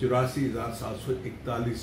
84,741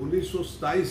1927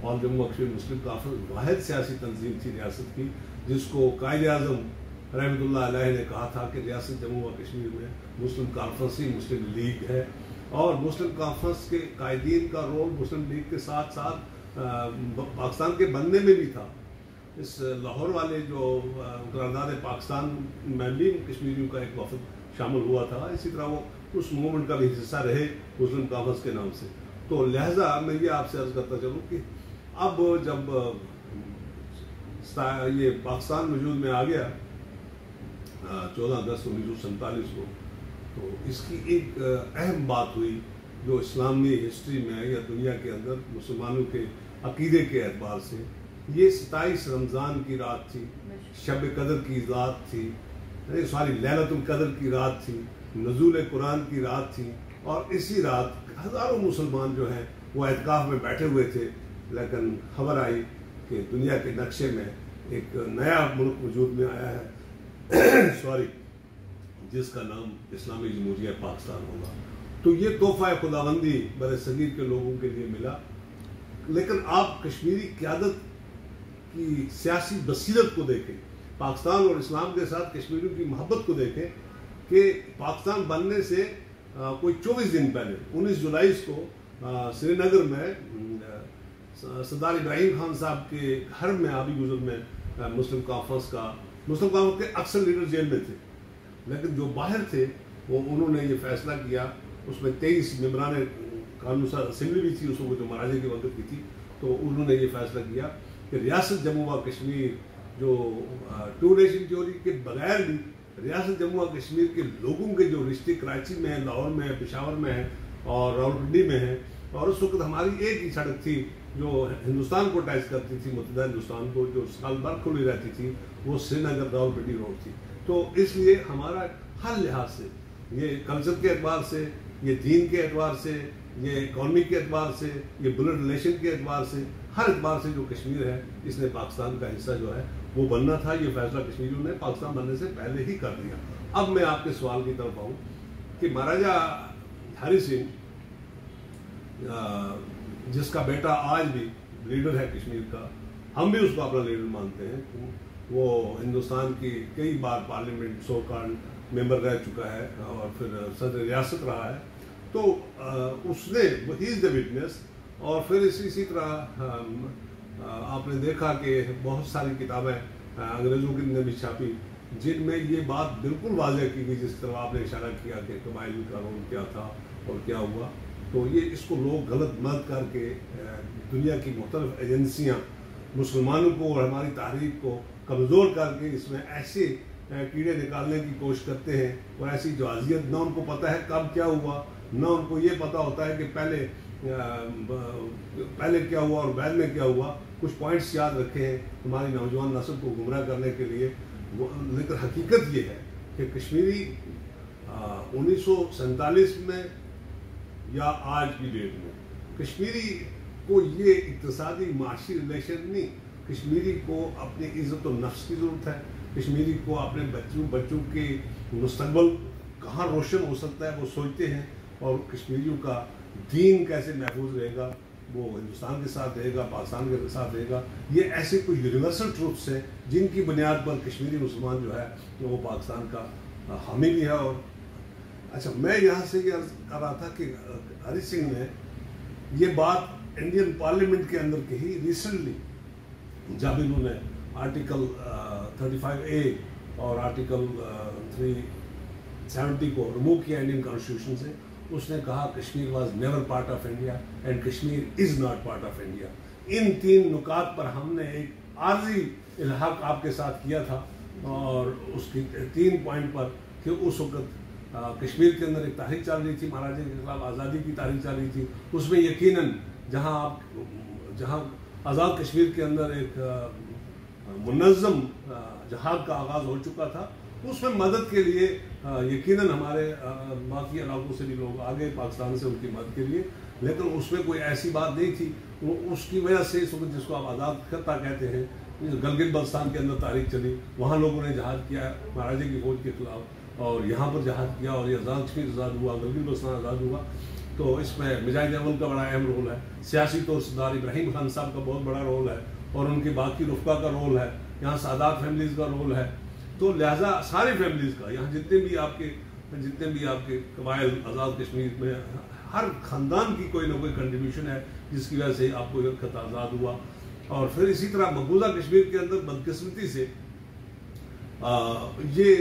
اور جموں کشمیر مسلم کانفرنس واحد سیاسی تنظیم تھی ریاست کی جس کو قائد اعظم رحمۃ اللہ علیہ نے کہا تھا کہ ریاست جموں و کشمیر میں مسلم کانفرنس ہی مسلم لیگ ہے، اور مسلم کانفرنس کے قائدین کا رول مسلم لیگ کے ساتھ ساتھ پاکستان کے بننے میں بھی تھا۔ اس لاہور والے جو قرارداد پاکستان میں بھی کشمیریوں کا ایک وفد شامل ہوا تھا، اسی طرح وہ اس موومنٹ کا بھی حصہ رہے مسلم کانفرنس کے نام سے۔ تو لہٰذا میں یہ آپ سے عرض کرتا چلوں کہ اب جب یہ پاکستان وجود میں آ گیا 14 اگست 1947 کو، تو اس کی ایک اہم بات ہوئی جو اسلامی ہسٹری میں یا دنیا کے اندر مسلمانوں کے عقیدے کے اعتبار سے، یہ 27 رمضان کی رات تھی، شب قدر کی رات تھی، لیلۃ القدر کی رات تھی، نزول قرآن کی رات تھی، اور اسی رات ہزاروں مسلمان جو ہیں وہ اعتکاف میں بیٹھے ہوئے تھے، لیکن خبر آئی کہ دنیا کے نقشے میں ایک نیا ملک وجود میں آیا ہے جس کا نام اسلامی جمہوریہ پاکستان ہوگا۔ تو یہ تحفہ خداوندی بر صغیر کے لوگوں کے لیے ملا، لیکن آپ کشمیری قیادت کی سیاسی بصیرت کو دیکھیں، پاکستان اور اسلام کے ساتھ کشمیریوں کی محبت کو دیکھیں کہ پاکستان بننے سے کوئی 24 دن پہلے 19 جولائی کو سری نگر میں سردار ابراہیم خان صاحب کے گھر میں آبی گزر میں مسلم کانفرنس کے اکثر لیڈر جیل میں تھے، لیکن جو باہر تھے وہ انہوں نے یہ فیصلہ کیا، اس میں 23 ممبران قانون ساز اسمبلی بھی تھی اس وقت جو مہاراجے کے وقت کی تھی، تو انہوں نے یہ فیصلہ کیا کہ ریاست جموں و کشمیر جو ٹو نیشن تھیوری کے بغیر بھی ریاست جموں و کشمیر کے لوگوں کے جو رشتے کراچی میں ہیں، لاہور میں ہیں، پشاور میں ہیں اور راولپنڈی میں ہیں، اور اس وقت ہماری ایک ہی سڑک تھی جو ہندوستان کو اٹیچ کرتی تھی، متحدہ ہندوستان کو، جو سال بھر کھلی رہتی تھی، وہ سری نگر راولپنڈی روڈ تھی۔ تو اس لیے ہمارا ہر لحاظ سے، یہ کلچر کے اعتبار سے، یہ دین کے اعتبار سے، یہ اکانومی کے اعتبار سے، یہ بلڈ ریلیشن کے اعتبار سے، ہر اعتبار سے جو کشمیر ہے اس نے پاکستان کا حصہ جو ہے وہ بننا تھا۔ یہ فیصلہ کشمیریوں نے پاکستان بننے سے پہلے ہی کر دیا۔ اب میں آپ کے سوال کی طرف آؤں کہ مہاراجہ ہری سنگھ جس کا بیٹا آج بھی لیڈر ہے کشمیر کا، ہم بھی اس کو اپنا لیڈر مانتے ہیں، وہ ہندوستان کی کئی بار پارلیمنٹ سو کالڈ ممبر رہ چکا ہے اور پھر صدر ریاست رہا ہے، تو اس نے ہی از دا وٹنس۔ اور پھر اسی طرح آپ نے دیکھا کہ بہت ساری کتابیں انگریزوں کی نے بھی چھاپی جن میں یہ بات بالکل واضح کی گئی، جس طرح آپ نے اشارہ کیا کہ قبائلی کا رول کیا تھا اور کیا ہوا۔ تو یہ اس کو لوگ غلط مت کر کے دنیا کی مختلف ایجنسیاں مسلمانوں کو اور ہماری تاریخ کو کمزور کر کے اس میں ایسے کیڑے نکالنے کی کوشش کرتے ہیں، اور ایسی جوازیت نہ ان کو پتہ ہے کب کیا ہوا، نہ ان کو یہ پتہ ہوتا ہے کہ پہلے کیا ہوا اور بعد میں کیا ہوا۔ کچھ پوائنٹس یاد رکھے ہیں ہماری نوجوان نسل کو گمراہ کرنے کے لیے، لیکن حقیقت یہ ہے کہ کشمیری 1947 میں یا آج کی ڈیٹ میں کشمیری کو یہ اقتصادی معاشی ریلیشن نہیں، کشمیری کو اپنی عزت و نفس کی ضرورت ہے، کشمیری کو اپنے بچوں کے مستقبل کہاں روشن ہو سکتا ہے وہ سوچتے ہیں، اور کشمیریوں کا دین کیسے محفوظ رہے گا، وہ ہندوستان کے ساتھ رہے گا، پاکستان کے ساتھ رہے گا۔ یہ ایسے کوئی یونیورسل ٹروتھس ہیں جن کی بنیاد پر کشمیری مسلمان جو ہے وہ پاکستان کا حامی بھی ہے۔ اور اچھا، میں یہاں سے یہ عرض کر رہا تھا کہ ہری سنگھ نے یہ بات انڈین پارلیمنٹ کے اندر کہی ریسنٹلی، جب انہوں نے آرٹیکل 35A اور آرٹیکل 370 کو ریموو کیا انڈین کانسٹیٹیوشن سے۔ اس نے کہا Kashmir was never part of India and Kashmir is not part of India. ان 3 نکات پر ہم نے ایک عارضی الحاق آپ کے ساتھ کیا تھا، اور اس کی 3 پوائنٹ پر کہ اس وقت کشمیر کے اندر ایک تحریک چل رہی تھی، مہاراجہ کے خلاف آزادی کی تحریک چل رہی تھی، اس میں یقیناً جہاں آزاد کشمیر کے اندر ایک منظم جہاد کا آغاز ہو چکا تھا، اس میں مدد کے لیے یقیناً ہمارے باقی علاقوں سے بھی لوگ آگے پاکستان سے ان کی مدد کے لیے، لیکن اس میں کوئی ایسی بات نہیں تھی۔ اس کی وجہ سے اس وقت جس کو آپ آزاد خطہ کہتے ہیں، گلگت بلتستان کے اندر تاریخ چلی، وہاں لوگوں نے جہاد کیا مہاراجے کی فوج کے خلاف، اور یہاں پر جہاد کیا، اور یہ آزاد کشمیر آزاد ہوا، گلگت بلتستان آزاد ہوا۔ تو اس میں مزاج عمل کا بڑا اہم رول ہے، سیاسی طور سردار ابراہیم خان صاحب کا بہت بڑا رول ہے، اور ان کے باقی رفقا کا رول ہے، یہاں سادات فیملیز کا رول ہے. تو لہٰذا ساری فیملیز کا، یہاں جتنے بھی آپ کے قبائل آزاد کشمیر میں ہر خاندان کی کوئی نہ کوئی کنٹریبیوشن ہے جس کی وجہ سے آپ کو یہ خطہ آزاد ہوا. اور پھر اسی طرح مقبوضہ کشمیر کے اندر بدقسمتی سے یہ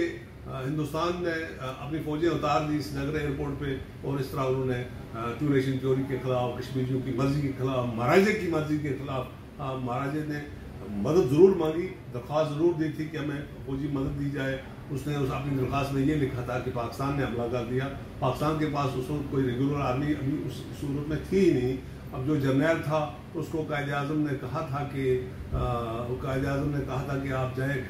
ہندوستان نے اپنی فوجیں اتار دی سری نگر ایئرپورٹ پہ، اور اس طرح انہوں نے ٹو نیشن تھیوری کے خلاف، کشمیریوں کی مرضی کے خلاف، مہاراجے کی مرضی کے خلاف، مہاراجے نے مدد ضرور مانگی، درخواست ضرور دی تھی کہ ہمیں فوجی مدد دی جائے. اس نے اپنی درخواست میں یہ لکھا تھا کہ پاکستان نے حملہ کر دیا. پاکستان کے پاس اس وقت کوئی ریگولر آرمی ابھی اس صورت میں تھی ہی نہیں. اب جو جرنیل تھا اس کو قائد اعظم نے کہا تھا کہ آپ جائیں،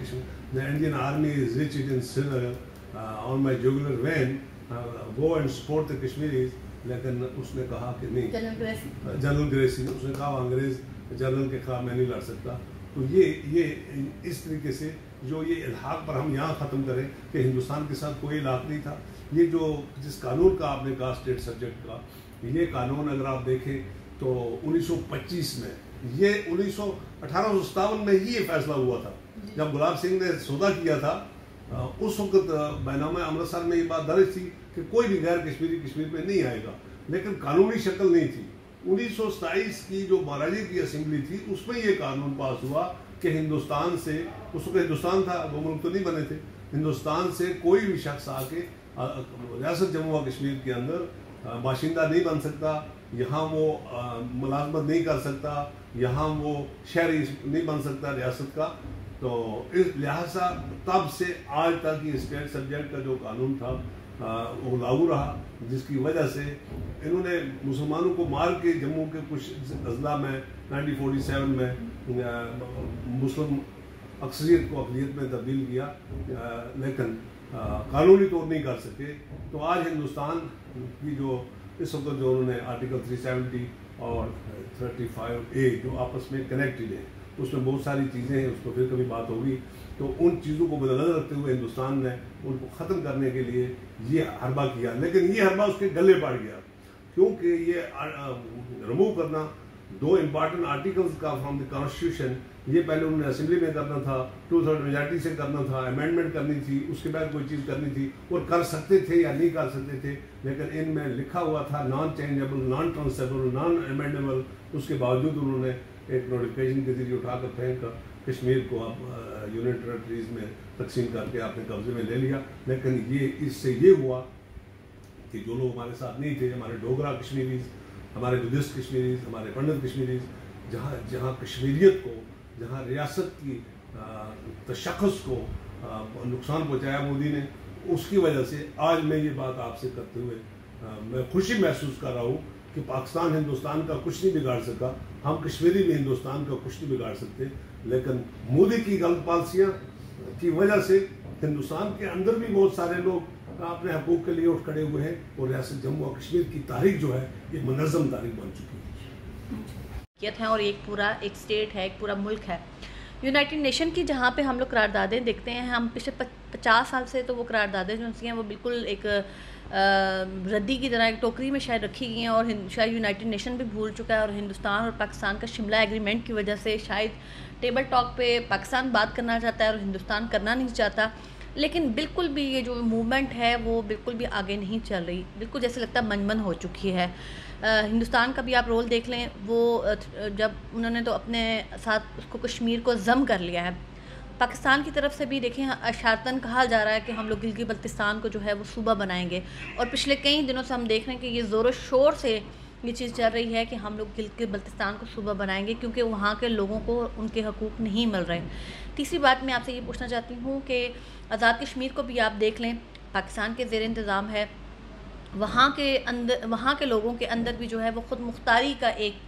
Indian army is reach in Srinagar on my jugular vein, go and support the Kashmiris. لیکن اس نے کہا کہ نہیں، جنرل گریسی اس نے کہا انگریز جنرل کے خلاف میں نہیں لڑ سکتا. تو یہ اس طریقے سے جو یہ الحاق پر ہم یہاں ختم کریں کہ ہندوستان کے ساتھ کوئی الحاق نہیں تھا. یہ جس قانون کا آپ نے کہا اسٹیٹ سبجیکٹ کا، یہ قانون اگر آپ دیکھیں تو 1925 میں، یہ 1857 میں ہی یہ فیصلہ ہوا تھا جب گلاب سنگھ نے سودا کیا تھا. اس وقت بینامہ امرتسر میں یہ بات درج تھی کہ کوئی بھی غیر کشمیری کشمیر میں نہیں آئے گا، لیکن قانونی شکل نہیں تھی. 1927 کی جو مہاراجے کی اسمبلی تھی اس میں یہ قانون پاس ہوا کہ ہندوستان سے، اس وقت ہندوستان تھا، وہ ملک تو نہیں بنے تھے، ہندوستان سے کوئی بھی شخص آ کے ریاست جموں و کشمیر کے اندر باشندہ نہیں بن سکتا، یہاں وہ ملازمت نہیں کر سکتا، یہاں وہ شہری نہیں بن سکتا ریاست کا. تو اس لہٰذا تب سے آج تک یہ اسٹیٹ سبجیکٹ کا جو قانون تھا وہ لاگو رہا، جس کی وجہ سے انہوں نے مسلمانوں کو مار کے جموں کے کچھ اضلاع میں 1947 میں مسلم اکثریت کو اقلیت میں تبدیل کیا، لیکن قانونی طور نہیں کر سکے. تو آج ہندوستان کی جو اس وقت جو انہوں نے آرٹیکل 370 اور 35A جو آپس میں کنیکٹڈ ہے، اس میں بہت ساری چیزیں ہیں، اس کو پھر کبھی بات ہوگی. تو ان چیزوں کو مدنظر رکھتے ہوئے ہندوستان نے ان کو ختم کرنے کے لیے یہ حربہ کیا، لیکن یہ حربہ اس کے گلے پڑ گیا، کیونکہ یہ ریموو کرنا 2 امپارٹنٹ آرٹیکلز کا فرام دی کانسٹیٹیوشن، یہ پہلے انہوں نے اسمبلی میں کرنا تھا، 2/3 میجارٹی سے کرنا تھا، امینڈمنٹ کرنی تھی، اس کے بعد کوئی چیز کرنی تھی، اور کر سکتے تھے یا نہیں کر سکتے تھے، لیکن ان میں لکھا ہوا تھا نان چینجیبل، نان ٹرانسفیبل، نان امینڈیبل. اس کے باوجود انہوں نے ایک نوٹیفکیشن کے ذریعے اٹھا کر پھینک کر کشمیر کو اب یونین ٹیریٹریز میں تقسیم کر کے اپنے قبضے میں لے لیا. لیکن اس سے یہ ہوا کہ جو لوگ ہمارے ساتھ نہیں تھے، ہمارے ڈوگرا کشمیریز، ہمارے بدھسٹ کشمیریز، ہمارے پنڈت کشمیریز، جہاں کشمیریت کو، جہاں ریاست کی تشخص کو نقصان پہنچایا مودی نے، اس کی وجہ سے آج میں یہ بات آپ سے کرتے ہوئے میں خوشی محسوس کر رہا ہوں کہ پاکستان ہندوستان کا کچھ نہیں بگاڑ سکا، ہم کشمیری بھی ہندوستان کا کچھ نہیں بگاڑ سکتے، لیکن مودی کی غلط پالیسیاں کی وجہ سے ہندوستان کے اندر بھی بہت سارے لوگ اپنے حقوق کے لیے اٹھ کھڑے ہوئے ہیں، اور ریاست جموں و کشمیر کی تاریخ جو ہے یہ منظم تاریخ بن چکی ہے، اور ایک پورا ایک اسٹیٹ ہے، ایک پورا ملک ہے. یونائٹڈ نیشن کی جہاں پہ ہم لوگ قراردادیں دیکھتے ہیں، ہم پچھلے 50 سال سے تو وہ قراردادیں جو ہیں وہ بالکل ایک ردی کی طرح ایک ٹوکری میں شاید رکھی گئی ہیں، اور شاید یونائٹڈ نیشن بھی بھول چکا ہے، اور ہندوستان اور پاکستان کا شملہ ایگریمنٹ کی وجہ سے شاید ٹیبل ٹاک پہ پاکستان بات کرنا چاہتا ہے اور ہندوستان کرنا نہیں چاہتا. لیکن بالکل بھی یہ جو موومنٹ ہے وہ بالکل بھی آگے نہیں چل رہی، بالکل جیسے لگتا ہے من ہو چکی ہے. ہندوستان کا بھی آپ رول دیکھ لیں، وہ جب انہوں نے تو اپنے ساتھ اس کو کشمیر کو ضم کر لیا ہے. پاکستان کی طرف سے بھی دیکھیں اشارتاً کہا جا رہا ہے کہ ہم لوگ گلگت بلتستان کو جو ہے وہ صوبہ بنائیں گے، اور پچھلے کئی دنوں سے ہم دیکھ رہے ہیں کہ یہ زور و شور سے یہ چیز چل رہی ہے کہ ہم لوگ گلگت بلتستان کو صوبہ بنائیں گے، کیونکہ وہاں کے لوگوں کو ان کے حقوق نہیں مل رہے. تیسری بات میں آپ سے یہ پوچھنا چاہتی ہوں کہ آزاد کشمیر کو بھی آپ دیکھ لیں، پاکستان کے زیر انتظام ہے، وہاں کے لوگوں کے اندر بھی جو ہے وہ خود مختاری کا ایک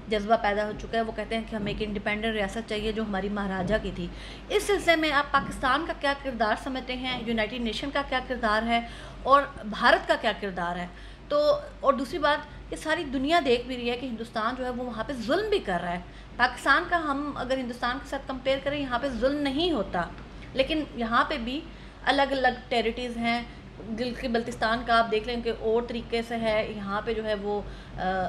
جذبہ پیدا ہو چکا ہے. وہ کہتے ہیں کہ ہمیں ایک انڈیپینڈنٹ ریاست چاہیے جو ہماری مہاراجہ کی تھی. اس سلسلے میں آپ پاکستان کا کیا کردار سمجھتے ہیں، یونائٹڈ نیشن کا کیا کردار ہے، اور بھارت کا کیا کردار ہے؟ تو اور دوسری بات کہ ساری دنیا دیکھ بھی رہی ہے کہ ہندوستان جو ہے وہ وہاں پہ ظلم بھی کر رہا ہے. پاکستان کا ہم اگر ہندوستان کے ساتھ کمپیئر کریں، یہاں پہ ظلم نہیں ہوتا، لیکن یہاں پہ بھی الگ الگ ٹیریٹریز ہیں، گلگت بلتستان کا آپ دیکھ لیں کہ اور طریقے سے ہے، یہاں پہ جو ہے وہ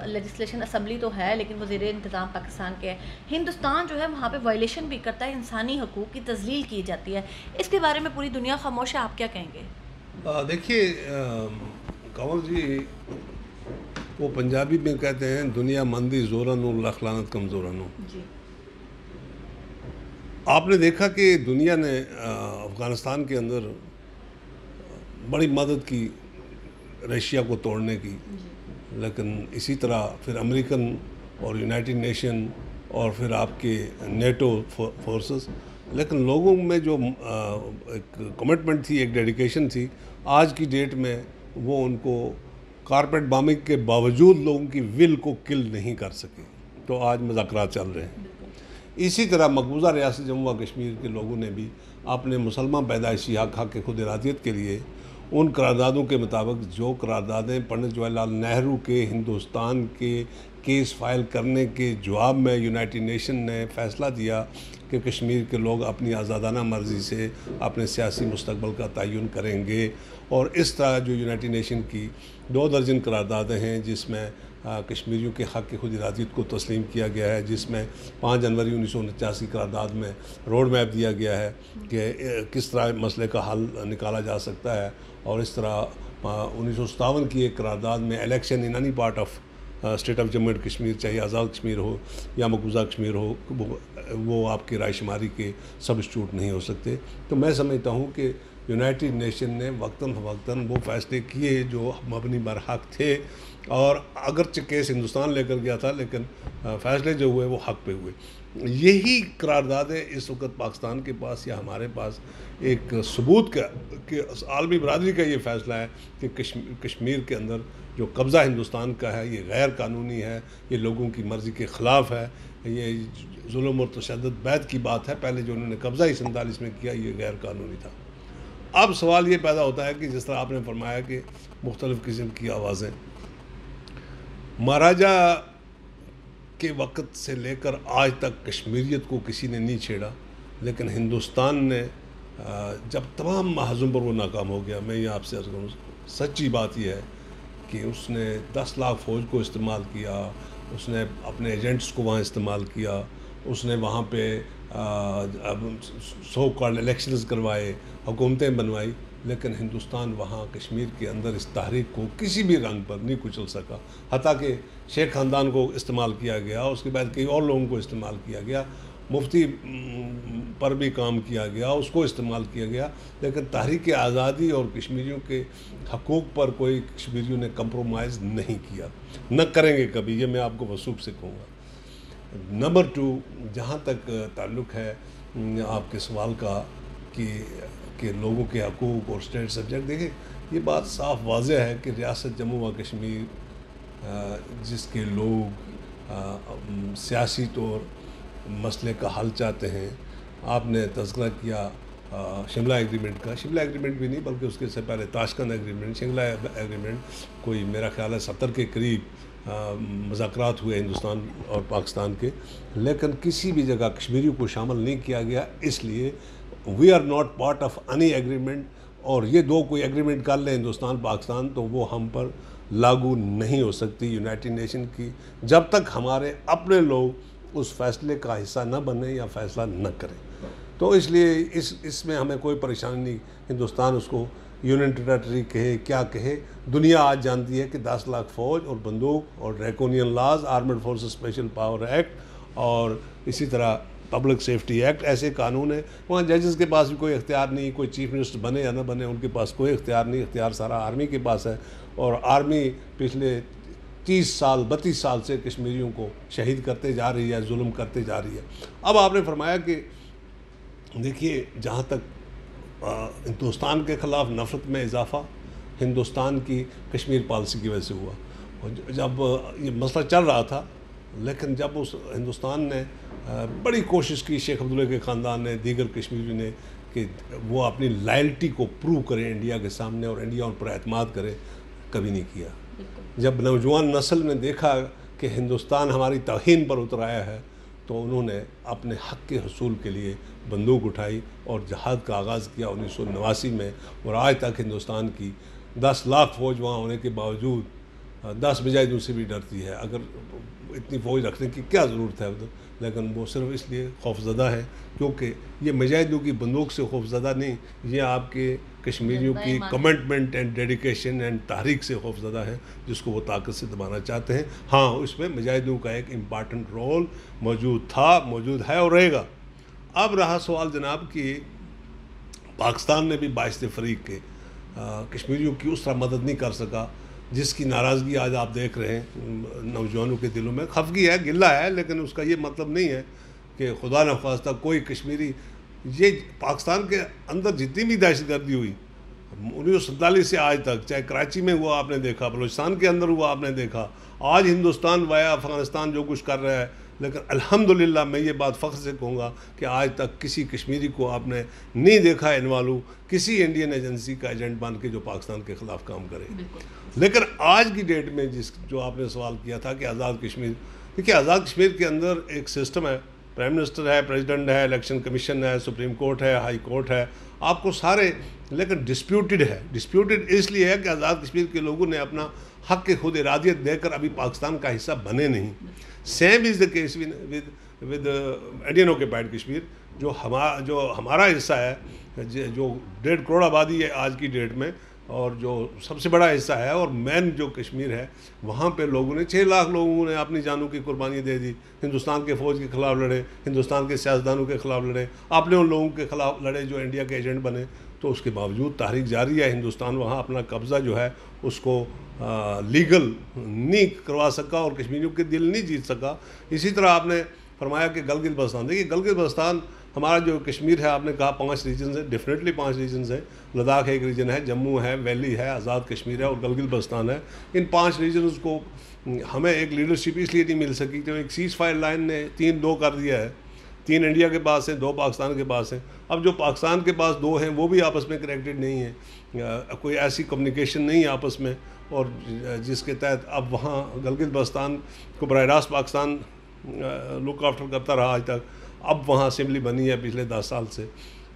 لیجسلیشن اسمبلی تو ہے لیکن وزیر انتظام پاکستان کے ہے. ہندوستان جو ہے وہاں پہ وائلیشن بھی کرتا ہے، انسانی حقوق کی تذلیل کی جاتی ہے. اس کے بارے میں پوری دنیا خاموش ہے، آپ کیا کہیں گے؟ دیکھیے کنور جی، وہ پنجابی میں کہتے ہیں دنیا مندی زورن لکھ لعنت کمزورن. جی آپ نے دیکھا کہ دنیا نے افغانستان کے اندر بڑی مدد کی رشیا کو توڑنے کی، لیکن اسی طرح پھر امریکن اور یونائٹڈ نیشن اور پھر آپ کے نیٹو فورسز، لیکن لوگوں میں جو ایک کمٹمنٹ تھی، ایک ڈیڈیکیشن تھی، آج کی ڈیٹ میں وہ ان کو کارپیٹ بامنگ کے باوجود لوگوں کی ول کو کل نہیں کر سکے. تو آج مذاکرات چل رہے ہیں. اسی طرح مقبوضہ ریاست جموں و کشمیر کے لوگوں نے بھی اپنے مسلمان پیدائشی حق کے خود ارادیت کے لیے ان قراردادوں کے مطابق جو قراردادیں پنڈت جواہر لال نہرو کے ہندوستان کے کیس فائل کرنے کے جواب میں یونائٹڈ نیشن نے فیصلہ دیا کہ کشمیر کے لوگ اپنی آزادانہ مرضی سے اپنے سیاسی مستقبل کا تعین کریں گے. اور اس طرح جو یونائٹڈ نیشن کی 2 درجن قراردادیں ہیں جس میں کشمیریوں کے حق کی خود ارادیت کو تسلیم کیا گیا ہے، جس میں 5 جنوری 1949 قرارداد میں روڈ میپ دیا گیا ہے کہ کس طرح مسئلے کا حل نکالا جا سکتا ہے. اور اس طرح 1957 کی ایک قرارداد میں election in any part of state of Jammu and Kashmir, چاہے آزاد کشمیر ہو یا مقبوضہ کشمیر ہو، وہ آپ کی رائے شماری کے سبسٹیوٹ نہیں ہو سکتے. تو میں سمجھتا ہوں کہ یونائٹڈ نیشن نے وقتاً فوقتاً وہ فیصلے کیے جو مبنی بر حق تھے، اور اگرچہ کیس ہندوستان لے کر گیا تھا لیکن فیصلے جو ہوئے وہ حق پہ ہوئے. یہی قراردادیں اس وقت پاکستان کے پاس یا ہمارے پاس ایک ثبوت کا کہ عالمی برادری کا یہ فیصلہ ہے کہ کشمیر کے اندر جو قبضہ ہندوستان کا ہے یہ غیر قانونی ہے، یہ لوگوں کی مرضی کے خلاف ہے، یہ ظلم اور تشدد بعد کی بات ہے. پہلے جو انہوں نے قبضہ ہی 47 میں کیا یہ غیر قانونی تھا. اب سوال یہ پیدا ہوتا ہے کہ جس طرح آپ نے فرمایا کہ مختلف قسم کی آوازیں، مہاراجہ کے وقت سے لے کر آج تک کشمیریت کو کسی نے نہیں چھیڑا، لیکن ہندوستان نے جب تمام محاذوں پر وہ ناکام ہو گیا، میں یہ آپ سے عرض کروں سچی بات یہ ہے کہ اس نے 10 لاکھ فوج کو استعمال کیا، اس نے اپنے ایجنٹس کو وہاں استعمال کیا، اس نے وہاں پہ سو کالڈ الیکشنز کروائے، حکومتیں بنوائی، لیکن ہندوستان وہاں کشمیر کے اندر اس تحریک کو کسی بھی رنگ پر نہیں کچل سکا. حتیٰ کہ شیخ خاندان کو استعمال کیا گیا، اس کے بعد کئی اور لوگوں کو استعمال کیا گیا، مفتی پر بھی کام کیا گیا، اس کو استعمال کیا گیا، لیکن تحریک آزادی اور کشمیریوں کے حقوق پر کوئی کشمیریوں نے کمپرومائز نہیں کیا، نہ کریں گے کبھی، یہ میں آپ کو وثوق سے کہوں گا. نمبر 2، جہاں تک تعلق ہے آپ کے سوال کا کہ لوگوں کے حقوق اور اسٹیٹ سبجیکٹ، دیکھیں یہ بات صاف واضح ہے کہ ریاست جموں و کشمیر جس کے لوگ سیاسی طور مسئلے کا حل چاہتے ہیں، آپ نے تذکرہ کیا شملہ ایگریمنٹ کا، شملہ ایگریمنٹ بھی نہیں بلکہ اس کے سے پہلے تاشقند ایگریمنٹ، شملہ ایگریمنٹ کوئی میرا خیال ہے 70 کے قریب مذاکرات ہوئے ہندوستان اور پاکستان کے، لیکن کسی بھی جگہ کشمیریوں کو شامل نہیں کیا گیا. اس لیے we are not part of any agreement, اور یہ دو کوئی ایگریمنٹ کر لیں ہندوستان پاکستان تو وہ ہم پر لاگو نہیں ہو سکتی یونائٹڈ نیشن کی، جب تک ہمارے اپنے لوگ اس فیصلے کا حصہ نہ بنیں یا فیصلہ نہ کریں. تو اس لیے اس میں ہمیں کوئی پریشانی نہیں. ہندوستان اس کو یونین ٹیریٹری کہے کیا کہے، دنیا آج جانتی ہے کہ 10 لاکھ فوج اور بندوق اور draconian laws, armed forces special power act اور اسی طرح پبلک سیفٹی ایکٹ، ایسے قانون ہیں. وہاں ججز کے پاس بھی کوئی اختیار نہیں، کوئی چیف منسٹر بنے یا نہ بنے ان کے پاس کوئی اختیار نہیں، اختیار سارا آرمی کے پاس ہے. اور آرمی پچھلے 30 سال 32 سال سے کشمیریوں کو شہید کرتے جا رہی ہے، ظلم کرتے جا رہی ہے. اب آپ نے فرمایا کہ دیکھیے جہاں تک ہندوستان کے خلاف نفرت میں اضافہ ہندوستان کی کشمیر پالیسی کی وجہ سے ہوا. جب یہ مسئلہ چل رہا تھا، لیکن جب اس ہندوستان نے بڑی کوشش کی، شیخ عبداللہ کے خاندان نے، دیگر کشمیری نے، کہ وہ اپنی لائلٹی کو پروو کریں انڈیا کے سامنے اور انڈیا ان پر اعتماد کرے، کبھی نہیں کیا. جب نوجوان نسل نے دیکھا کہ ہندوستان ہماری توہین پر اتر آیا ہے تو انہوں نے اپنے حق کے حصول کے لیے بندوق اٹھائی اور جہاد کا آغاز کیا 1989 میں، اور آج تک ہندوستان کی 10 لاکھ فوج وہاں ہونے کے باوجود 10 مجاہدوں سے بھی ڈرتی ہے۔ اگر اتنی فوج رکھنے کی کیا ضرورت ہے ادھر، لیکن وہ صرف اس لیے خوفزدہ ہے کیونکہ یہ مجاہدوں کی بندوق سے خوفزدہ نہیں، یہ آپ کے کشمیریوں کی کمٹمنٹ اینڈ ڈیڈیکیشن اینڈ تحریک سے خوفزدہ ہے، جس کو وہ طاقت سے دبانا چاہتے ہیں۔ ہاں، اس میں مجاہدوں کا ایک امپارٹنٹ رول موجود تھا، موجود ہے اور رہے گا۔ اب رہا سوال جناب کہ پاکستان نے بھی باعث فریق کے کشمیریوں کی اس طرح مدد نہیں کر سکا، جس کی ناراضگی آج آپ دیکھ رہے ہیں نوجوانوں کے دلوں میں۔ خفگی ہے، گلہ ہے، لیکن اس کا یہ مطلب نہیں ہے کہ خدا نخواستہ کوئی کشمیری، یہ پاکستان کے اندر جتنی بھی دہشت گردی ہوئی 1947 سے آج تک، چاہے کراچی میں ہوا آپ نے دیکھا، بلوچستان کے اندر ہوا آپ نے دیکھا، آج ہندوستان وایا افغانستان جو کچھ کر رہا ہے، لیکن الحمدللہ میں یہ بات فخر سے کہوں گا کہ آج تک کسی کشمیری کو آپ نے نہیں دیکھا انوالو کسی انڈین ایجنسی کا ایجنٹ بن کے جو پاکستان کے خلاف کام کرے۔ لیکن آج کی ڈیٹ میں جو آپ نے سوال کیا تھا کہ آزاد کشمیر، دیکھیے آزاد کشمیر کے اندر ایک سسٹم ہے، پرائم منسٹر ہے، پریزیڈنٹ ہے، الیکشن کمیشن ہے، سپریم کورٹ ہے، ہائی کورٹ ہے، آپ کو سارے، لیکن ڈسپیوٹڈ ہے۔ ڈسپیوٹڈ اس لیے ہے کہ آزاد کشمیر کے لوگوں نے اپنا حق کے خود ارادیت دے کر ابھی پاکستان کا حصہ بنے نہیں۔ Same is the case with Indian occupied Kashmir, جو ہمارا حصہ ہے، جو 1.5 کروڑ آبادی ہے آج کی ڈیٹ میں، اور جو سب سے بڑا حصہ ہے اور مین جو کشمیر ہے، وہاں پہ لوگوں نے 6 لاکھ لوگوں نے اپنی جانوں کی قربانی دے دی، ہندوستان کے فوج کے خلاف لڑے، ہندوستان کے سیاستدانوں کے خلاف لڑے، آپ نے ان لوگوں کے خلاف لڑے جو انڈیا کے ایجنٹ بنے، تو اس کے باوجود تحریک جاری ہے۔ ہندوستان وہاں اپنا قبضہ جو ہے اس کو لیگل نہیں کروا سکا اور کشمیریوں کے دل نہیں جیت سکا۔ اسی طرح آپ نے فرمایا کہ گلگت بلتستان، دیکھیے گلگت بلتستان ہمارا جو کشمیر ہے، آپ نے کہا 5 ریجنز ہیں، ڈیفینیٹلی 5 ریجنز ہیں، لداخ ایک ریجن ہے، جموں ہے، ویلی ہے، آزاد کشمیر ہے اور گلگت بلتستان ہے۔ ان 5 ریجنز کو ہمیں ایک لیڈرشپ اس لیے نہیں مل سکی کہ ایک سیز فائر لائن نے 3-2 کر دیا ہے، 3 انڈیا کے پاس ہیں، 2 پاکستان کے پاس ہیں۔ اب جو پاکستان کے پاس 2 ہیں وہ بھی آپس میں کنیکٹڈ نہیں ہیں، کوئی ایسی کمیونیکیشن نہیں آپس میں، اور جس کے تحت اب وہاں گلگت بلتستان کو براہ راست پاکستان لک آفٹر کرتا رہا آج تک، اب وہاں اسمبلی بنی ہے پچھلے 10 سال سے۔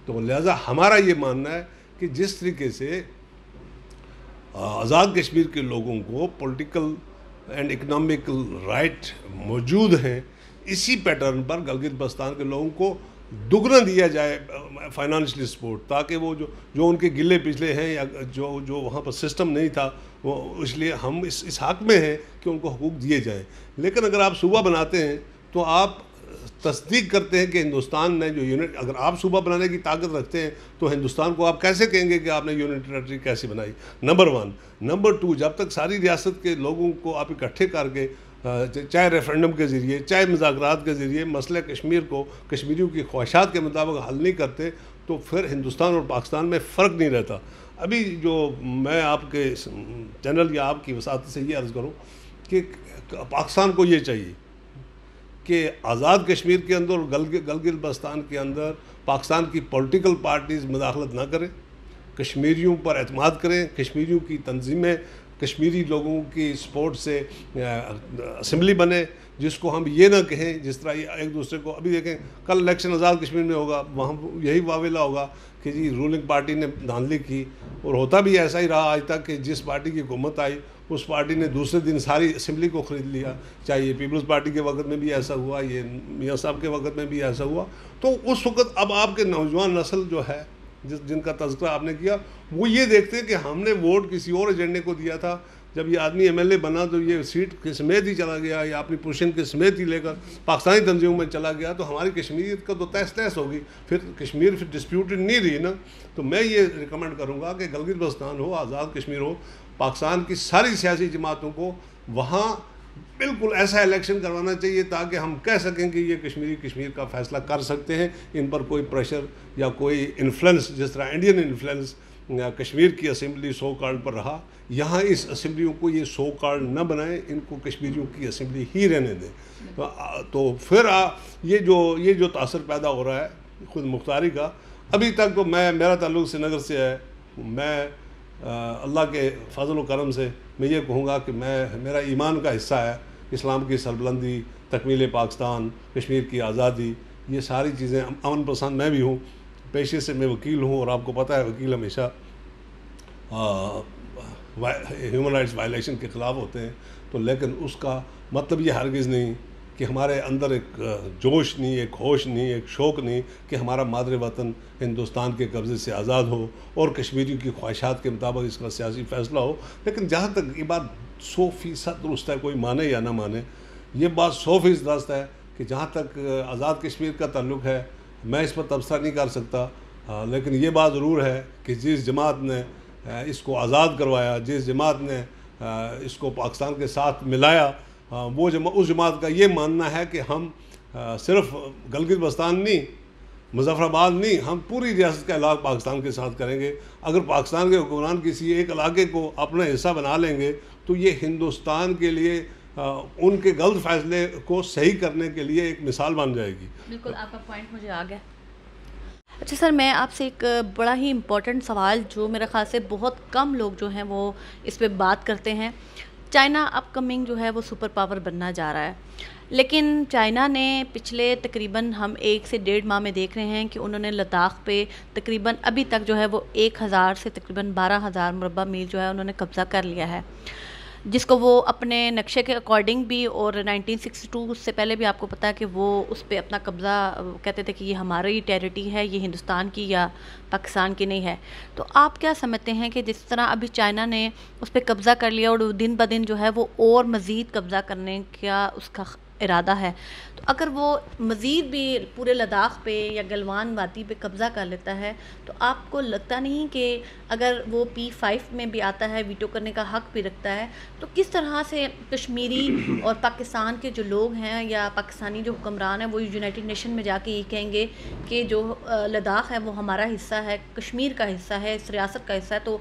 تو لہٰذا ہمارا یہ ماننا ہے کہ جس طریقے سے آزاد کشمیر کے لوگوں کو پولیٹیکل اینڈ اکنامکل رائٹ موجود ہیں، اسی پیٹرن پر گلگت بلتستان کے لوگوں کو دگنا دیا جائے فائنانشلی سپورٹ، تاکہ وہ جو ان کے گلے پچھلے ہیں یا جو وہاں پر سسٹم نہیں تھا، وہ اس لیے ہم اس حق میں ہیں کہ ان کو حقوق دیے جائیں۔ لیکن اگر آپ صوبہ بناتے ہیں تو آپ تصدیق کرتے ہیں کہ ہندوستان نے جو یونٹ، اگر آپ صوبہ بنانے کی طاقت رکھتے ہیں تو ہندوستان کو آپ کیسے کہیں گے کہ آپ نے یونٹ ٹیریٹری کیسے بنائی؟ نمبر 1۔ نمبر 2، جب تک ساری ریاست کے لوگوں کو آپ اکٹھے کر کے چاہے ریفرنڈم کے ذریعے، چاہے مذاکرات کے ذریعے مسئلہ کشمیر کو کشمیریوں کی خواہشات کے مطابق حل نہیں کرتے، تو پھر ہندوستان اور پاکستان میں فرق نہیں رہتا۔ ابھی جو میں آپ کے چینل یا آپ کی وساطت سے یہ عرض کروں کہ پاکستان کو یہ چاہیے کہ آزاد کشمیر کے اندر اور گلگت بلتستان کے اندر پاکستان کی پولیٹیکل پارٹیز مداخلت نہ کریں، کشمیریوں پر اعتماد کریں، کشمیریوں کی تنظیمیں کشمیری لوگوں کی سپورٹ سے اسمبلی بنے، جس کو ہم یہ نہ کہیں جس طرح یہ ایک دوسرے کو، ابھی دیکھیں کل الیکشن آزاد کشمیر میں ہوگا، وہاں یہی واویلا ہوگا کہ جی رولنگ پارٹی نے دھاندلی کی، اور ہوتا بھی ایسا ہی رہا آج تک کہ جس پارٹی کی حکومت آئی اس پارٹی نے دوسرے دن ساری اسمبلی کو خرید لیا، چاہے یہ پیپلز پارٹی کے وقت میں بھی ایسا ہوا، یہ میاں صاحب کے وقت میں بھی ایسا ہوا۔ تو اس وقت اب آپ کے نوجوان نسل جو ہے جن کا تذکرہ آپ نے کیا، وہ یہ دیکھتے ہیں کہ ہم نے ووٹ کسی اور ایجنڈے کو دیا تھا، جب یہ آدمی ایم ایل اے بنا تو یہ سیٹ کے سمیت ہی چلا گیا یا اپنی پوزیشن کے سمیت ہی لے کر پاکستانی تنظیموں میں چلا گیا، تو ہماری کشمیریت کا تو تہس تہس ہوگی، پھر کشمیر پھر ڈسپیوٹڈ نہیں رہی نا۔ تو میں یہ ریکمینڈ کروں گا کہ گلگت بلتستان ہو، آزاد کشمیر ہو، پاکستان کی ساری سیاسی جماعتوں کو وہاں بالکل ایسا الیکشن کروانا چاہیے تاکہ ہم کہہ سکیں کہ یہ کشمیر کا فیصلہ کر سکتے ہیں، ان پر کوئی پریشر یا کوئی انفلوئنس، جس طرح انڈین انفلوئنس کشمیر کی اسمبلی سو کالڈ پر رہا، یہاں اس اسمبلیوں کو یہ سو کالڈ نہ بنائیں، ان کو کشمیریوں کی اسمبلی ہی رہنے دیں۔ تو پھر یہ جو تاثر پیدا ہو رہا ہے خود مختاری کا، ابھی تک تو میرا تعلق سری نگر سے ہے، میں اللہ کے فضل و کرم سے میں یہ کہوں گا کہ میرا ایمان کا حصہ ہے اسلام کی سربلندی، تکمیل پاکستان، کشمیر کی آزادی، یہ ساری چیزیں. امن پسند میں بھی ہوں، پیشے سے میں وکیل ہوں، اور آپ کو پتہ ہے وکیل ہمیشہ ہیومن رائٹس وائلیشن کے خلاف ہوتے ہیں. تو لیکن اس کا مطلب یہ ہرگز نہیں کہ ہمارے اندر ایک جوش نہیں، ایک ہوش نہیں، ایک شوق نہیں کہ ہمارا مادر وطن ہندوستان کے قبضے سے آزاد ہو اور کشمیریوں کی خواہشات کے مطابق اس کا سیاسی فیصلہ ہو. لیکن جہاں تک یہ بات 100% درست ہے، کوئی مانے یا نہ مانے، یہ بات 100% درست ہے کہ جہاں تک آزاد کشمیر کا تعلق ہے میں اس پر تبصرہ نہیں کر سکتا. لیکن یہ بات ضرور ہے کہ جس جماعت نے اس کو آزاد کروایا، جس جماعت نے اس کو پاکستان کے ساتھ ملایا، وہ اس جماعت کا یہ ماننا ہے کہ ہم صرف گلگت بلتستان نہیں، مظفر آباد نہیں، ہم پوری ریاست کا علاقہ پاکستان کے ساتھ کریں گے. اگر پاکستان کے حکمران کسی ایک علاقے کو اپنا حصہ بنا لیں گے تو یہ ہندوستان کے لیے ان کے غلط فیصلے کو صحیح کرنے کے لیے ایک مثال بن جائے گی. بالکل آپ کا پوائنٹ مجھے آ گیا. اچھا سر، میں آپ سے ایک بڑا ہی امپورٹنٹ سوال جو میرے خیال سے بہت کم لوگ جو ہیں وہ اس پہ بات کرتے ہیں. چائنا اپ کمنگ جو ہے وہ سپر پاور بننا جا رہا ہے، لیکن چائنا نے پچھلے تقریباً ہم 1 سے 1.5 ماہ میں دیکھ رہے ہیں کہ انہوں نے لداخ پہ تقریباً ابھی تک جو ہے وہ 1000 سے تقریباً 12,000 مربع میل جو ہے انہوں نے قبضہ کر لیا ہے، جس کو وہ اپنے نقشے کے اکارڈنگ بھی، اور 1962 سے پہلے بھی آپ کو پتہ ہے کہ وہ اس پہ اپنا قبضہ کہتے تھے کہ یہ ہماری ٹیریٹری ہے، یہ ہندوستان کی یا پاکستان کی نہیں ہے. تو آپ کیا سمجھتے ہیں کہ جس طرح ابھی چائنا نے اس پہ قبضہ کر لیا اور دن بدن جو ہے وہ اور مزید قبضہ کرنے کا اس کا ارادہ ہے، تو اگر وہ مزید بھی پورے لداخ پہ یا گلوان وادی پہ قبضہ کر لیتا ہے تو آپ کو لگتا نہیں کہ اگر وہ P5 میں بھی آتا ہے، ویٹو کرنے کا حق بھی رکھتا ہے، تو کس طرح سے کشمیری اور پاکستان کے جو لوگ ہیں یا پاکستانی جو حکمران ہیں وہ یونائٹڈ نیشن میں جا کے یہ کہیں گے کہ جو لداخ ہے وہ ہمارا حصہ ہے، کشمیر کا حصہ ہے، اس ریاست کا حصہ ہے، تو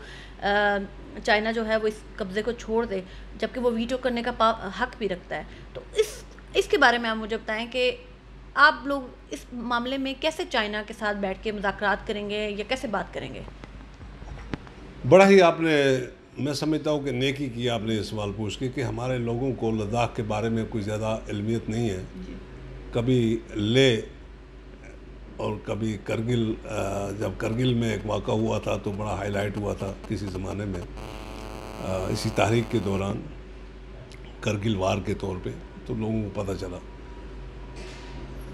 چائنا جو ہے وہ اس قبضے کو چھوڑ دے، جبکہ وہ ویٹو کرنے کا حق بھی رکھتا ہے. تو اس کے بارے میں آپ مجھے بتائیں کہ آپ لوگ اس معاملے میں کیسے چائنا کے ساتھ بیٹھ کے مذاکرات کریں گے یا کیسے بات کریں گے؟ بڑا ہی آپ نے، میں سمجھتا ہوں کہ نیکی کی آپ نے یہ سوال پوچھ کے کہ ہمارے لوگوں کو لداخ کے بارے میں کوئی زیادہ علمیت نہیں ہے. کبھی لے اور کبھی کرگل، جب کرگل میں ایک واقعہ ہوا تھا تو بڑا ہائی لائٹ ہوا تھا کسی زمانے میں، اسی تحریک کے دوران کرگل وار کے طور پہ، تو لوگوں کو پتہ چلا.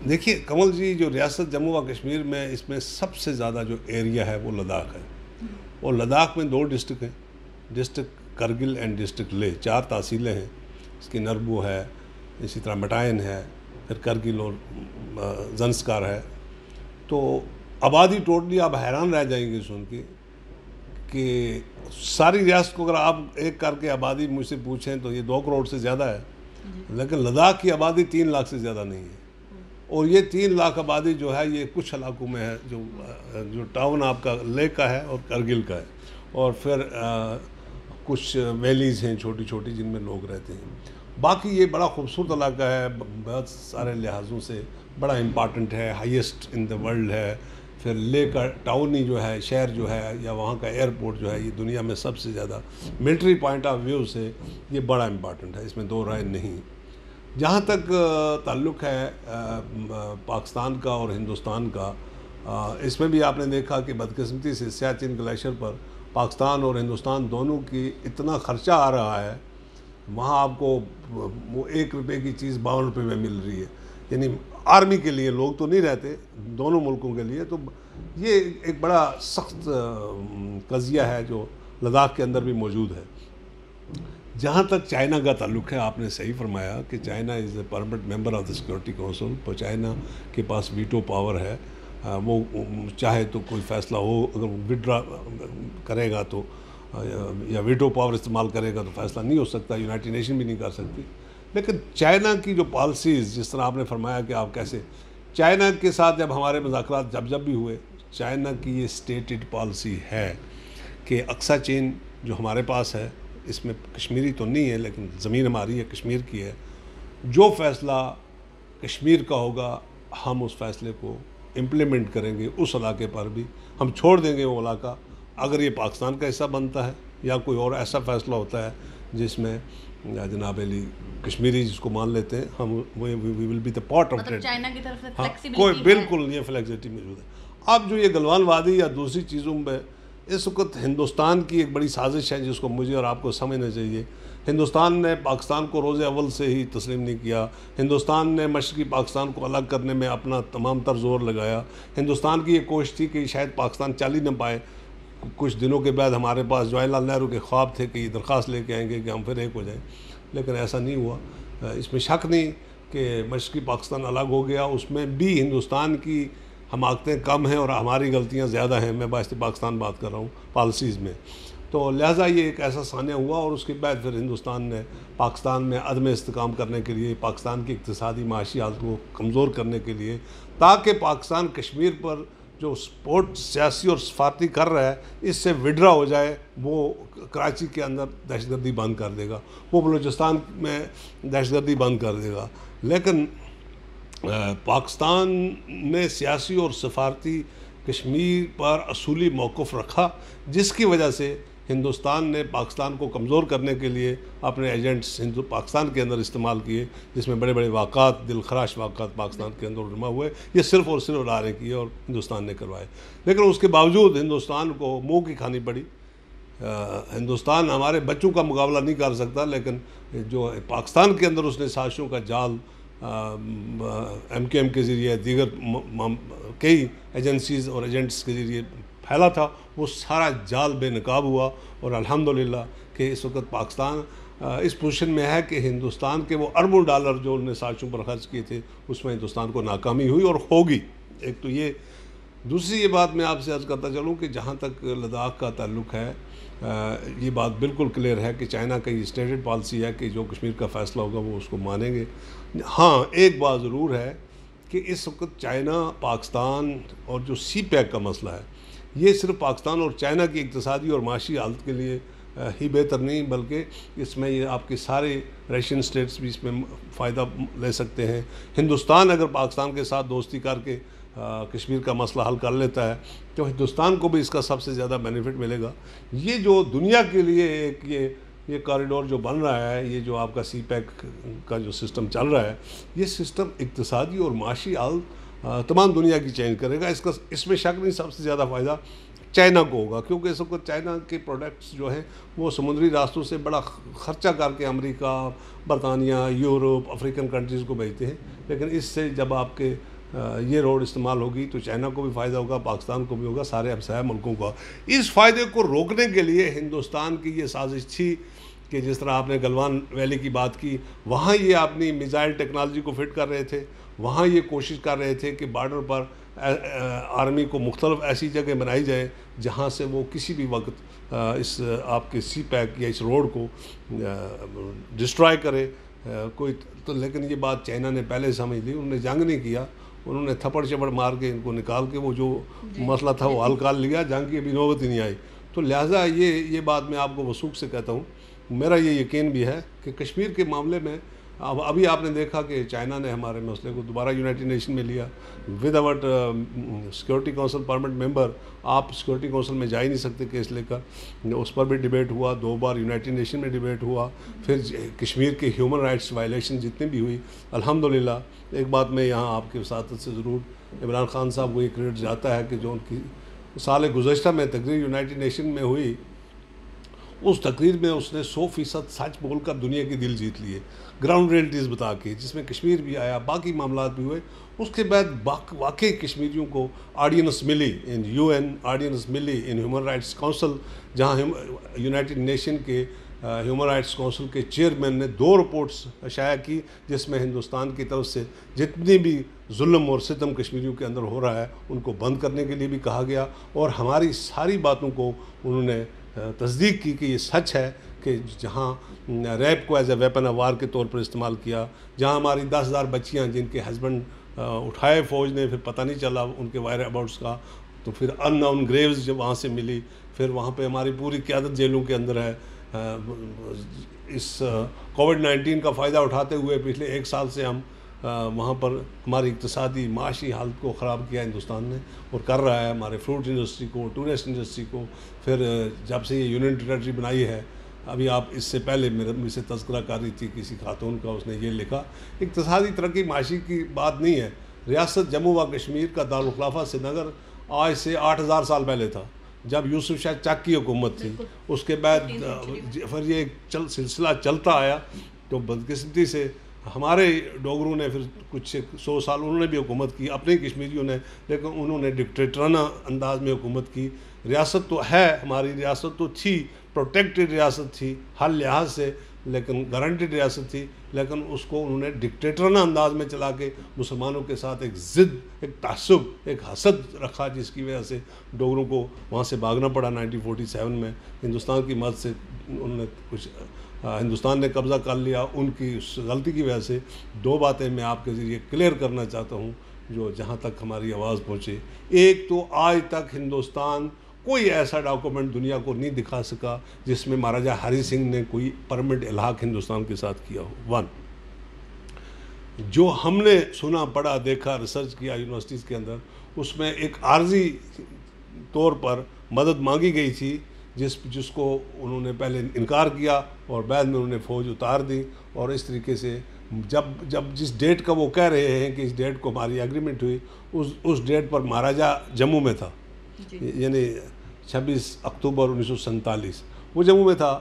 دیکھیے کمل جی، جو ریاست جموں و کشمیر میں اس میں سب سے زیادہ جو ایریا ہے وہ لداخ ہے، اور لداخ میں 2 ڈسٹرکٹ ہیں، ڈسٹرکٹ کرگل اینڈ ڈسٹرکٹ لے. 4 تحصیلیں ہیں، اس کی نربو ہے، اسی طرح مٹائن ہے، پھر کرگل اور زنسکار ہے. تو آبادی ٹوٹلی آپ حیران رہ جائیں گے سن کے کہ ساری ریاست کو اگر آپ ایک کر کے آبادی مجھ سے پوچھیں تو یہ 2 کروڑ سے زیادہ ہے، لیکن لداخ کی آبادی 3 لاکھ سے زیادہ نہیں ہے. اور یہ 3 لاکھ آبادی جو ہے یہ کچھ علاقوں میں ہے، جو ٹاؤن آپ کا لے کا ہے اور کرگل کا ہے، اور پھر کچھ ویلیز ہیں چھوٹی چھوٹی جن میں لوگ رہتے ہیں. باقی یہ بڑا خوبصورت علاقہ ہے، بہت سارے لحاظوں سے بڑا امپارٹنٹ ہے، ہائیسٹ ان دا ورلڈ ہے. پھر لے کا ٹاؤن جو ہے، شہر جو ہے، یا وہاں کا ایئرپورٹ جو ہے، یہ دنیا میں سب سے زیادہ ملٹری پوائنٹ آف ویو سے یہ بڑا امپارٹنٹ ہے، اس میں 2 رائے نہیں. جہاں تک تعلق ہے پاکستان کا اور ہندوستان کا، اس میں بھی آپ نے دیکھا کہ بدقسمتی سے سیاچن گلیشیئر پر پاکستان اور ہندوستان دونوں کی اتنا خرچہ آ رہا ہے، وہاں آپ کو وہ 1 روپے کی چیز 52 روپے میں مل رہی ہے. یعنی آرمی کے لیے، لوگ تو نہیں رہتے دونوں ملکوں کے لیے. تو یہ ایک بڑا سخت قضیہ ہے جو لداخ کے اندر بھی موجود ہے. جہاں تک چائنا کا تعلق ہے، آپ نے صحیح فرمایا کہ China is a permanent member of the security council. تو چائنا کے پاس ویٹو پاور ہے، وہ چاہے تو کوئی فیصلہ ہو، اگر وڈرا کرے گا تو یا ویٹو پاور استعمال کرے گا تو فیصلہ نہیں ہو سکتا، یونائٹڈ نیشن بھی نہیں کر سکتی. لیکن چائنا کی جو پالیسیز، جس طرح آپ نے فرمایا کہ آپ کیسے چائنا کے ساتھ جب ہمارے مذاکرات جب بھی ہوئے، چائنا کی یہ اسٹیٹڈ پالیسی ہے کہ اقصی چین جو ہمارے پاس ہے، اس میں کشمیری تو نہیں ہے لیکن زمین ہماری ہے، کشمیر کی ہے. جو فیصلہ کشمیر کا ہوگا ہم اس فیصلے کو امپلیمنٹ کریں گے. اس علاقے پر بھی ہم چھوڑ دیں گے وہ علاقہ اگر یہ پاکستان کا حصہ بنتا ہے یا کوئی اور ایسا فیصلہ ہوتا ہے جس میں جناب علی کشمیری جس کو مان لیتے ہیں ہم، we will be the part of trade. China کی طرف سے کوئی فلیکسیبلٹی بالکل یہ فلیکسیبلٹی موجود ہے. اب جو یہ گلوان وادی یا دوسری چیزوں میں اس وقت ہندوستان کی ایک بڑی سازش ہے جس کو مجھے اور آپ کو سمجھنا چاہیے. ہندوستان نے پاکستان کو روز اول سے ہی تسلیم نہیں کیا. ہندوستان نے مشرقی پاکستان کو الگ کرنے میں اپنا تمام تر زور لگایا. ہندوستان کی یہ کوشش تھی کہ شاید پاکستان چل ہی نہ پائے. کچھ دنوں کے بعد ہمارے پاس جواہر لال نہرو کے خواب تھے کہ یہ درخواست لے کے آئیں گے کہ ہم پھر ایک ہو جائیں، لیکن ایسا نہیں ہوا. اس میں شک نہیں کہ مشرقی پاکستان الگ ہو گیا. اس میں بھی ہندوستان کی حماقتیں کم ہیں اور ہماری غلطیاں زیادہ ہیں. میں باعث پاکستان بات کر رہا ہوں پالیسیز میں. تو لہٰذا یہ ایک ایسا سانحہ ہوا اور اس کے بعد پھر ہندوستان نے پاکستان میں عدم استحکام کرنے کے لیے، پاکستان کی اقتصادی معاشی حالت کو کمزور کرنے کے لیے، تاکہ پاکستان کشمیر پر جو سپورٹ سیاسی اور سفارتی کر رہا ہے اس سے وڈرا ہو جائے، وہ کراچی کے اندر دہشت گردی بند کر دے گا، وہ بلوچستان میں دہشت گردی بند کر دے گا. لیکن پاکستان نے سیاسی اور سفارتی کشمیر پر اصولی موقف رکھا، جس کی وجہ سے ہندوستان نے پاکستان کو کمزور کرنے کے لیے اپنے ایجنٹس پاکستان کے اندر استعمال کیے، جس میں بڑے بڑے واقعات، دل خراش واقعات پاکستان کے اندر رونما ہوئے. یہ صرف اور صرف ادارے کیے اور ہندوستان نے کروائے. لیکن اس کے باوجود ہندوستان کو منہ کی کھانی پڑی. ہندوستان ہمارے بچوں کا مقابلہ نہیں کر سکتا، لیکن جو پاکستان کے اندر اس نے سازشوں کا جال ایم کیو ایم کے ذریعے، دیگر کئی ایجنسیز اور ایجنٹس کے ذریعے پھیلا تھا، وہ سارا جال بے نقاب ہوا. اور الحمدللہ کہ اس وقت پاکستان اس پوزیشن میں ہے کہ ہندوستان کے وہ اربوں ڈالر جو انہوں نے سازشوں پر خرچ کیے تھے اس میں ہندوستان کو ناکامی ہوئی اور ہوگی. ایک تو یہ. دوسری یہ بات میں آپ سے عرض کرتا چلوں کہ جہاں تک لداخ کا تعلق ہے، یہ بات بالکل کلیئر ہے کہ چائنا کا یہ اسٹیٹڈ پالیسی ہے کہ جو کشمیر کا فیصلہ ہوگا وہ اس کو مانیں گے. ہاں ایک بات ضرور ہے کہ اس وقت چائنا، پاکستان اور جو سی پیک کا مسئلہ ہے، یہ صرف پاکستان اور چائنا کی اقتصادی اور معاشی حالت کے لیے ہی بہتر نہیں، بلکہ اس میں یہ آپ کے سارے ایشین اسٹیٹس بھی اس میں فائدہ لے سکتے ہیں. ہندوستان اگر پاکستان کے ساتھ دوستی کر کے کشمیر کا مسئلہ حل کر لیتا ہے تو ہندوستان کو بھی اس کا سب سے زیادہ بینیفٹ ملے گا. یہ جو دنیا کے لیے ایک یہ کاریڈور جو بن رہا ہے، یہ جو آپ کا سی پیک کا جو سسٹم چل رہا ہے، یہ سسٹم اقتصادی اور معاشی حالت تمام دنیا کی چینج کرے گا. اس میں شک نہیں سب سے زیادہ فائدہ چائنا کو ہوگا، کیونکہ اس وقت چائنا کے پروڈکٹس جو ہیں وہ سمندری راستوں سے بڑا خرچہ کر کے امریکہ، برطانیہ، یورپ، افریقن کنٹریز کو بھیجتے ہیں. لیکن اس سے جب آپ کے یہ روڈ استعمال ہوگی تو چائنا کو بھی فائدہ ہوگا، پاکستان کو بھی ہوگا، سارے ہمسایہ ملکوں کو. اس فائدے کو روکنے کے لیے ہندوستان کی یہ سازش تھی کہ جس طرح آپ نے گلوان ویلی کی بات کی، وہاں یہ اپنی میزائل ٹیکنالوجی کو فٹ کر رہے تھے، وہاں یہ کوشش کر رہے تھے کہ بارڈر پر آرمی کو مختلف ایسی جگہ بنائی جائے جہاں سے وہ کسی بھی وقت اس آپ کے سی پیک یا اس روڈ کو ڈسٹرائے کرے کوئی. تو لیکن یہ بات چائنا نے پہلے سمجھ لی، انہوں نے جنگ نہیں کیا، انہوں نے تھپڑ چپڑ مار کے ان کو نکال کے وہ جو مسئلہ تھا وہ حل کر لیا، جنگ کی ابھی نوبت ہی نہیں آئی. تو لہٰذا یہ بات میں آپ کو وثوق سے کہتا ہوں. میرا یہ یقین بھی ہے کہ کشمیر کے معاملے میں ابھی آپ نے دیکھا کہ چائنا نے ہمارے مسئلے کو دوبارہ یونائٹڈ نیشن میں لیا without security council permanent member. آپ سیکورٹی کونسل میں جا ہی نہیں سکتے کیس لے کر. اس پر بھی ڈیبیٹ ہوا، 2 بار یونائٹڈ نیشن میں ڈیبیٹ ہوا. پھر کشمیر کے ہیومن رائٹس وائلیشن جتنے بھی ہوئی، الحمدللہ ایک بات میں یہاں آپ کے وساطت سے ضرور عمران خان صاحب کو یہ کریڈٹ جاتا ہے کہ جو ان کی سال گزشتہ میں تقریر یونائٹڈ نیشن میں ہوئی، اس تقریر میں اس نے 100% سچ بول کر دنیا کی دل جیت لیے، گراؤنڈ ریئلٹیز بتا کے، جس میں کشمیر بھی آیا، باقی معاملات بھی ہوئے. اس کے بعد واقعی کشمیریوں کو آڈینس ملی ان UN، آڈینس ملی ان ہیومن رائٹس کونسل، جہاں یونائٹڈ نیشن کے ہیومن رائٹس کونسل کے چیئرمین نے 2 رپورٹس شائع کی، جس میں ہندوستان کی طرف سے جتنی بھی ظلم اور ستم کشمیریوں کے اندر ہو رہا ہے ان کو بند کرنے کے لیے بھی کہا گیا. اور ہماری ساری باتوں کو انہوں نے تصدیق کی کہ یہ سچ ہے کہ جہاں ریپ کو as a weapon of war کے طور پر استعمال کیا، جہاں ہماری 10,000 بچیاں جن کے ہسبینڈ اٹھائے فوج نے، پھر پتہ نہیں چلا ان کے وائر اباؤٹس کا، تو پھر ان نون گریوز جب وہاں سے ملی، پھر وہاں پہ ہماری پوری قیادت جیلوں کے اندر ہے. اس کووڈ-19 کا فائدہ اٹھاتے ہوئے پچھلے 1 سال سے ہم وہاں پر ہماری اقتصادی معاشی حالت کو خراب کیا ہندوستان نے، اور کر رہا ہے ہمارے فروٹ انڈسٹری کو، ٹورسٹ انڈسٹری کو. پھر جب سے یہ یونین ٹیریٹری بنائی ہے ابھی آپ اس سے پہلے مجھ سے تذکرہ کر رہی تھی کسی خاتون کا، اس نے یہ لکھا، اقتصادی ترقی معاشی کی بات نہیں ہے. ریاست جموں و کشمیر کا دارالخلافہ سری نگر آج سے 8000 سال پہلے تھا، جب یوسف شاہ چک کی حکومت تھی. اس کے بعد پھر یہ سلسلہ چلتا آیا، تو بدقسمتی سے ہمارے ڈوگروں نے پھر کچھ 100 سال انہوں نے بھی حکومت کی، اپنے کشمیریوں نے، لیکن انہوں نے ڈکٹیٹرانہ انداز میں حکومت کی. ریاست تو ہے، ہماری ریاست تو تھی، پروٹیکٹڈ ریاست تھی ہر لحاظ سے، لیکن گارنٹیڈ ریاست تھی، لیکن اس کو انہوں نے ڈکٹیٹرانہ انداز میں چلا کے مسلمانوں کے ساتھ ایک ضد، ایک تعصب، ایک حسد رکھا، جس کی وجہ سے ڈوگروں کو وہاں سے بھاگنا پڑا. 1947 میں ہندوستان کی مدد سے انہوں نے کچھ ہندوستان نے قبضہ کر لیا. ان کی اس غلطی کی وجہ سے 2 باتیں میں آپ کے ذریعے کلیئر کرنا چاہتا ہوں، جو جہاں تک ہماری آواز پہنچے. ایک تو آج تک ہندوستان کوئی ایسا ڈاکومنٹ دنیا کو نہیں دکھا سکا جس میں مہاراجہ ہری سنگھ نے کوئی پرمنٹ الحاق ہندوستان کے ساتھ کیا ہو. 1 جو ہم نے سنا، پڑھا، دیکھا، ریسرچ کیا یونیورسٹیز کے اندر، اس میں ایک عارضی طور پر مدد مانگی گئی تھی، جس کو انہوں نے پہلے انکار کیا اور بعد میں انہوں نے فوج اتار دی. اور اس طریقے سے جب جس ڈیٹ کا وہ کہہ رہے ہیں کہ اس ڈیٹ کو ہماری ایگریمنٹ ہوئی، اس ڈیٹ پر مہاراجہ جموں میں تھا، یعنی 26 اکتوبر 1947 وہ جموں میں تھا.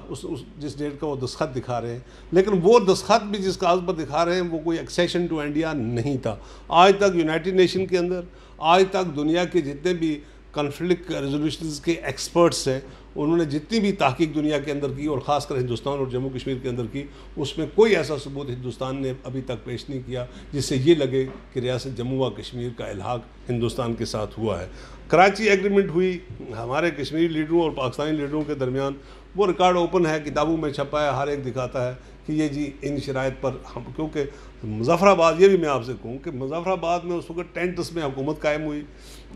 جس ڈیٹ کا وہ دستخط دکھا رہے ہیں، لیکن وہ دستخط بھی جس کاغذ پر دکھا رہے ہیں وہ کوئی ایکسیشن ٹو انڈیا نہیں تھا. آج تک یونائٹڈ نیشن کے اندر، آج تک دنیا کے جتنے بھی کنفلکٹ ریزولوشنز کے ایکسپرٹس ہیں، انہوں نے جتنی بھی تحقیق دنیا کے اندر کی، اور خاص کر ہندوستان اور جموں کشمیر کے اندر کی، اس میں کوئی ایسا ثبوت ہندوستان نے ابھی تک پیش نہیں کیا جس سے یہ لگے کہ ریاست جموں و کشمیر کا الحاق ہندوستان کے ساتھ ہوا ہے. کراچی ایگریمنٹ ہوئی ہمارے کشمیری لیڈروں اور پاکستانی لیڈروں کے درمیان، وہ ریکارڈ اوپن ہے، کتابوں میں چھپا ہے، ہر ایک دکھاتا ہے کہ یہ جی ان شرائط پر ہم، کیونکہ مظفر آباد، یہ بھی میں آپ سے کہوں کہ مظفر آباد میں اس وقت ٹینٹس میں حکومت قائم ہوئی،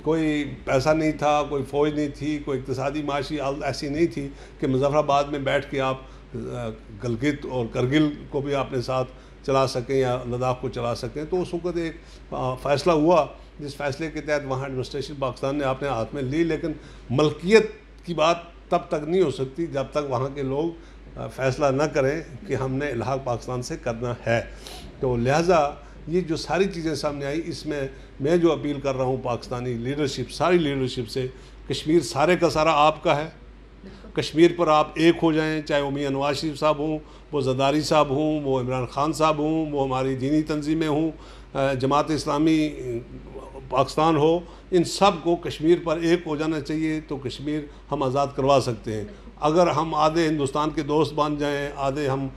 کوئی پیسہ نہیں تھا، کوئی فوج نہیں تھی، کوئی اقتصادی معاشی حالت ایسی نہیں تھی کہ مظفر آباد میں بیٹھ کے آپ گلگت اور کرگل کو بھی اپنے ساتھ چلا سکیں یا لداخ کو چلا سکیں. تو اس وقت ایک فیصلہ ہوا، جس فیصلے کے تحت وہاں ایڈمنسٹریشن پاکستان نے اپنے ہاتھ میں لی، لیکن ملکیت کی بات تب تک نہیں ہو سکتی جب تک وہاں کے لوگ فیصلہ نہ کریں کہ ہم نے الحاق پاکستان سے کرنا ہے. تو لہٰذا یہ جو ساری چیزیں سامنے آئی، اس میں جو اپیل کر رہا ہوں پاکستانی لیڈرشپ، ساری لیڈرشپ سے، کشمیر سارے کا سارا آپ کا ہے. کشمیر پر آپ ایک ہو جائیں، چاہے وہ میاں نواز شریف صاحب ہوں، وہ زرداری صاحب ہوں، وہ عمران خان صاحب ہوں، وہ ہماری دینی تنظیمیں ہوں، جماعت اسلامی پاکستان ہو، ان سب کو کشمیر پر ایک ہو جانا چاہیے، تو کشمیر ہم آزاد کروا سکتے ہیں. اگر ہم آدھے ہندوستان کے دوست بن جائیں، آدھے ہم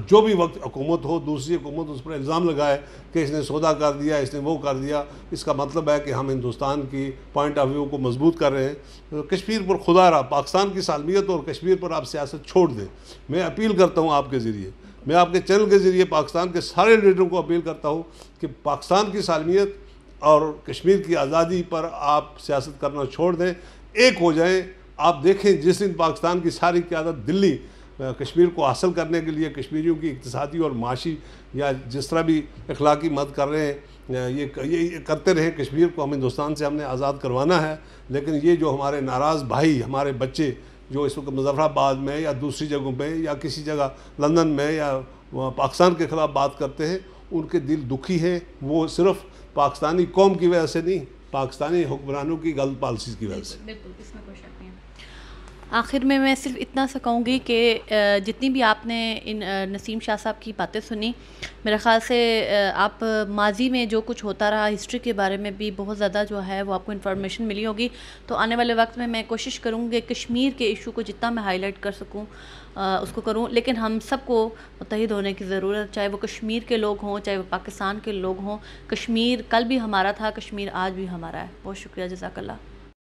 جو بھی وقت حکومت ہو، دوسری حکومت اس پر الزام لگائے کہ اس نے سودا کر دیا، اس نے وہ کر دیا، اس کا مطلب ہے کہ ہم ہندوستان کی پوائنٹ آف ویو کو مضبوط کر رہے ہیں. کشمیر پر خدا رہا پاکستان کی سالمیت اور کشمیر پر آپ سیاست چھوڑ دیں. میں اپیل کرتا ہوں آپ کے ذریعے، میں آپ کے چینل کے ذریعے پاکستان کے سارے لیڈروں کو اپیل کرتا ہوں کہ پاکستان کی سالمیت اور کشمیر کی آزادی پر آپ سیاست کرنا چھوڑ دیں، ایک ہو جائیں. آپ دیکھیں جس دن پاکستان کی ساری قیادت دلی کشمیر کو حاصل کرنے کے لیے کشمیریوں کی اقتصادی اور معاشی یا جس طرح بھی اخلاقی مدد کر رہے ہیں، یہ کرتے رہیں. کشمیر کو ہم ہندوستان سے ہم نے آزاد کروانا ہے، لیکن یہ جو ہمارے ناراض بھائی، ہمارے بچے جو اس وقت مظفر آباد میں یا دوسری جگہوں پہ یا کسی جگہ لندن میں یا پاکستان کے خلاف بات کرتے ہیں، ان کے دل دکھی ہیں. وہ صرف پاکستانی قوم کی وجہ سے نہیں، پاکستانی حکمرانوں کی غلط پالیسیز کی وجہ سے. بالکل، اس میں کوئی شک نہیں. آخر میں صرف اتنا سا کہوں گی کہ جتنی بھی آپ نے ان نسیم شاہ صاحب کی باتیں سنی، میرے خیال سے آپ ماضی میں جو کچھ ہوتا رہا ہسٹری کے بارے میں بھی بہت زیادہ جو ہے وہ آپ کو انفارمیشن ملی ہوگی. تو آنے والے وقت میں کوشش کروں گی کشمیر کے ایشو کو جتنا میں ہائی لائٹ کر سکوں اس کو کروں. لیکن ہم سب کو متحد ہونے کی ضرورت، چاہے وہ کشمیر کے لوگ ہوں، چاہے وہ پاکستان کے لوگ ہوں. کشمیر کل بھی ہمارا تھا، کشمیر آج بھی ہمارا ہے. بہت شکریہ، جزاک اللہ.